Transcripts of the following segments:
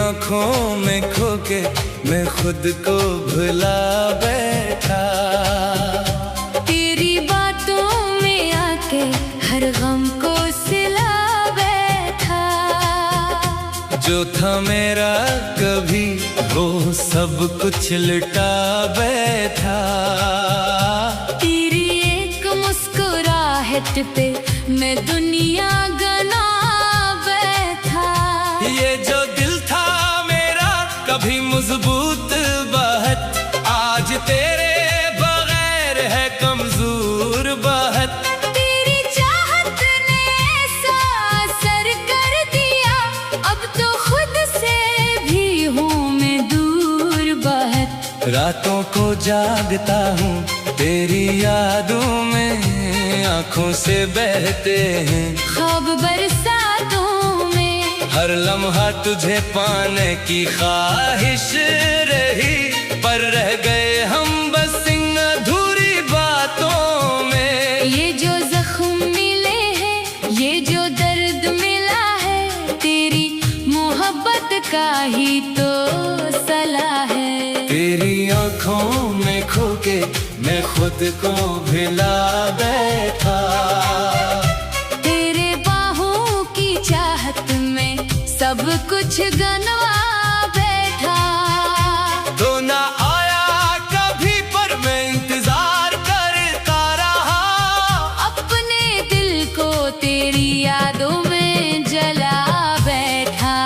आँखों में खो के मैं खुद को भुला बैठा। तेरी बातों में आके हर गम को सिला बैठा। जो था मेरा कभी वो सब कुछ लुटा बैठा। तेरी एक मुस्कुराहट पे मैं दुनिया गना बैठा। ये जो दिल था मेरा कभी मजबूत बाहत, आज तेरे बगैर है कमजोर बाहत। तेरी चाहत ने ऐसा असर कर दिया, अब तो खुद से भी हूँ मैं दूर बाहत। रातों को जागता हूँ तेरी यादों में, आँखों से बहते हैं ख्वाब बरसातों में। हर लम्हा तुझे पाने की ख्वाहिश रही, पर रह गए हम बस इन अधूरी बातों में। ये जो जख्म मिले हैं, ये जो दर्द मिला है, तेरी मोहब्बत का ही तो सला है। तेरी आँखों में खो के मैं खुद को भुला बैठा। तेरे बाहों की चाहत में सब कुछ गनवा बैठा। तो ना आया कभी पर मैं इंतजार करता रहा, अपने दिल को तेरी यादों में जला बैठा।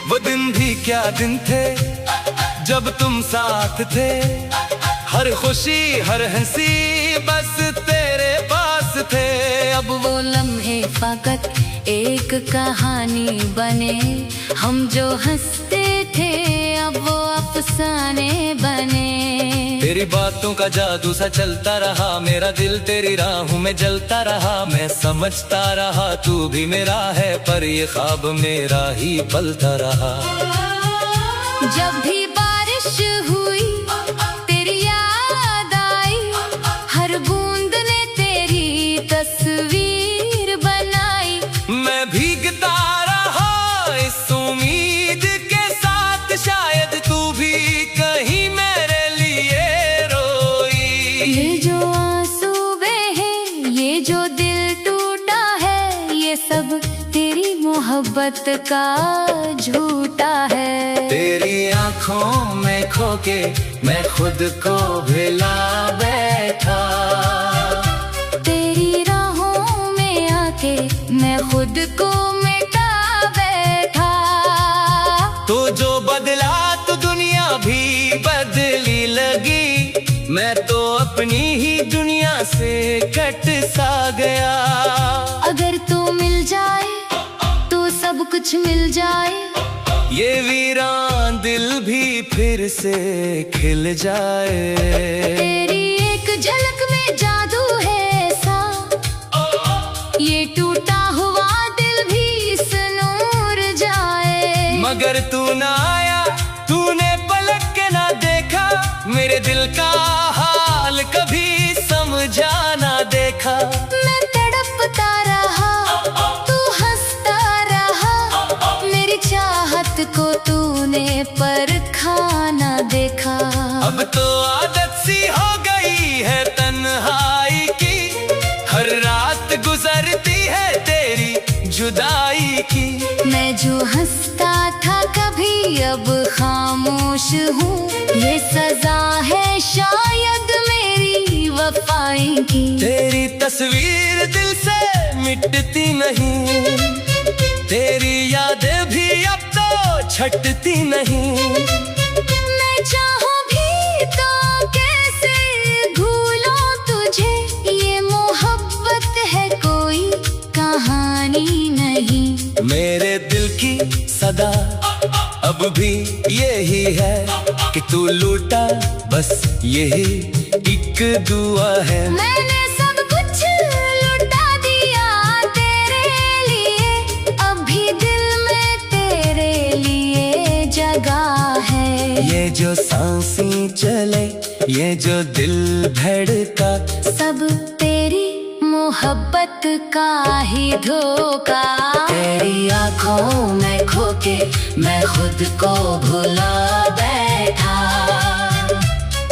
वो दिन भी क्या दिन थे जब तुम साथ थे, हर खुशी हर हंसी बस तेरे पास थे। अब वो लम्हे फकत एक कहानी बने, हम जो हंसते थे अब वो अफसाने बने। तेरी बातों का जादू सा चलता रहा, मेरा दिल तेरी राहों में जलता रहा। मैं समझता रहा तू भी मेरा है, पर ये ख्वाब मेरा ही पलता रहा। जब भी बारिश हुई तेरी याद आई, हर बूंद ने तेरी तस्वीर बनाई। मैं भीगता रहा इस उम्मीद के साथ, शायद तू भी कहीं मेरे लिए रोई। ये जो आंसू बहे, ये जो दिल टूटा है, ये सब तेरी मोहब्बत का झूठा है। तेरी आँखों में खो के मैं खुद को भुला बैठा। तेरी राहों में आके मैं खुद को मिटा बैठा। तो जो बदला तो दुनिया भी बदली लगी, मैं तो अपनी ही दुनिया से कट सा गया। अगर तू मिल जाए तो सब कुछ मिल जाए, ये वीरान दिल भी फिर से खिल जाए। तेरी एक झलक में जादू है ऐसा, ये टूटा हुआ दिल भी संूर जाए। मगर तू ना आया, तूने पलट के ना देखा, मेरे दिल का हाल कभी समझा ना देखा। मैं तड़पता रहा, तू हंसता रहा, मेरी चाहत को तूने परखा ना देखा। अब तो आदत सी हो गई है तन्हाई की, हर रात गुजरती है तेरी जुदाई की। मैं जो हंसता था कभी अब खामोश हूँ, ये सजा है शायद मेरी वफाई की। तेरी तस्वीर दिल से मिटती नहीं, तेरी यादें भी अब तो छटती नहीं। मैं चाहूँ भी तो कैसे भूलूं तुझे, ये मोहब्बत है कोई कहानी नहीं। मेरे दिल की सदा अब भी यही है कि तू लूटा, बस यही एक दुआ है। मैंने सब कुछ लुटा दिया तेरे लिए, अभी दिल में तेरे लिए जगह है। ये जो सांसें चले ये जो दिल धड़का सब तेरी मोहब्बत का ही धोखा। तेरी आंखों में खो के मैं खुद को भुला बैठा।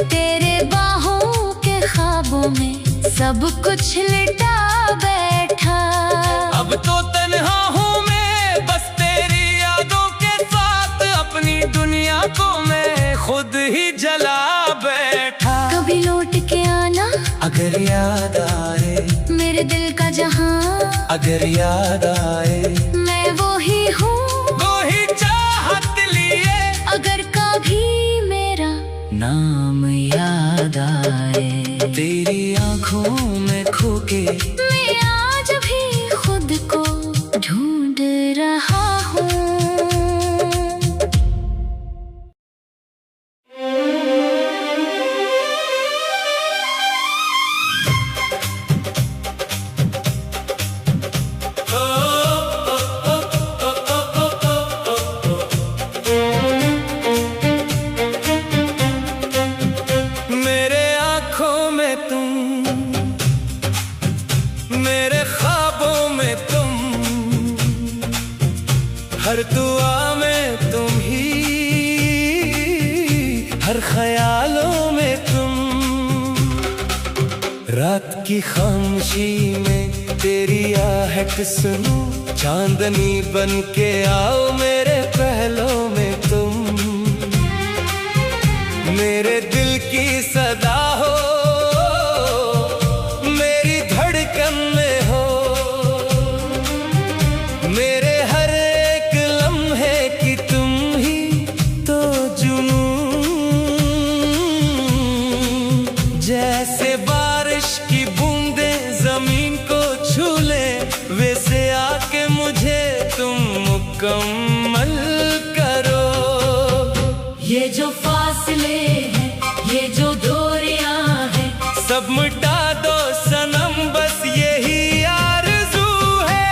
तेरे बाहों के ख्वाबों में सब कुछ लिटा बैठा। अब तो तन्हा हूँ मैं बस तेरी यादों के साथ, अपनी दुनिया को मैं खुद ही जला बैठा। कभी लौट के आना अगर याद आए, मेरे दिल का जहां अगर याद आए, मैं वो ही हूँ वो ही चाहत लिए। अगर कभी मेरा नाम याद आए, तेरी आंखों में खो के मैं आज भी खुद को ढूंढ रहा हूँ। मेरे आंखों में तुम, मेरे ख्वाबों में तुम, हर दुआ में तुम ही, हर ख्यालों में तुम। रात की खामोशी में तेरी आहट सुनूं, चांदनी बन के आओ मेरे पहलों में तुम। मेरे दिल की सदा हो, मेरी धड़कन में हो, मेरे हर एक लम्हे की तुम ही तो जुनूं। जैसे बारिश की बूंदें जमीन को छू ले, वैसे आके मुझे तुम मुकम्मल करो। ये जो फासले हैं, ये जो दूरियां हैं, सब मिटा दो सनम बस यही आरज़ू है।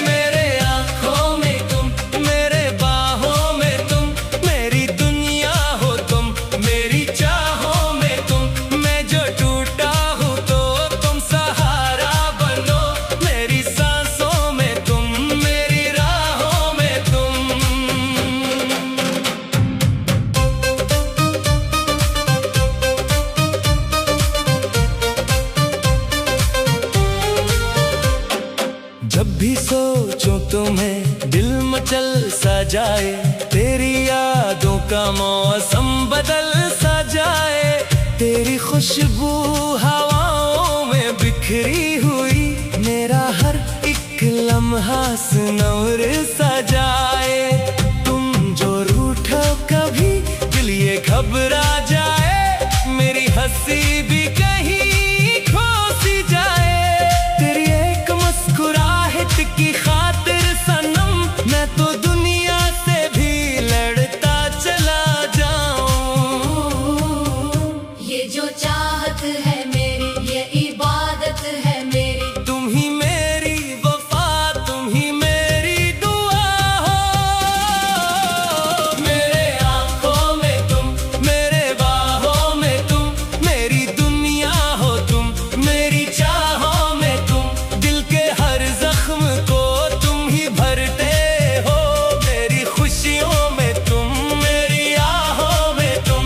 मेरे आंखों में तुम, मेरे बाहों में तुम, मेरी दुनिया हो तुम, मेरी चाहों में तुम। मैं जो टूटा हूँ तो तुम सहारा बनो, मेरी सांसों में तुम, मेरी राहों में तुम। जब भी सोचूं तुम्हें दिल मचल सा जाए, तेरी यादों का मौसम बदल सा जाए। तेरी खुशबू हवाओं में बिखरी हुई, मेरा हर एक लम्हा सुनौर सा जाए। तुम जो रूठो कभी दिल ये घबरा जाए, मेरी हंसी भी कहीं खो सी जाए। तेरी एक मुस्कुराहट की खातिर सनम, मैं तो दुनिया से भी लड़ता चला जाऊं। ये जो चाहत है मेरी, ये इबादत है मेरी। तुम ही मेरी वफा, तुम ही मेरी दुआ हो। मेरे आंखों में तुम, मेरे बाहों में तुम, मेरी दुनिया हो तुम, मेरी चाहों में तुम। दिल के हर जख्म को तुम ही भरते हो, मेरी खुशियों में तुम, मेरी आहों में तुम।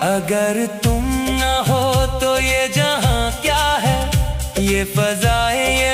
अगर तुम न हो तो ये जहां क्या है, ये फजाएं ये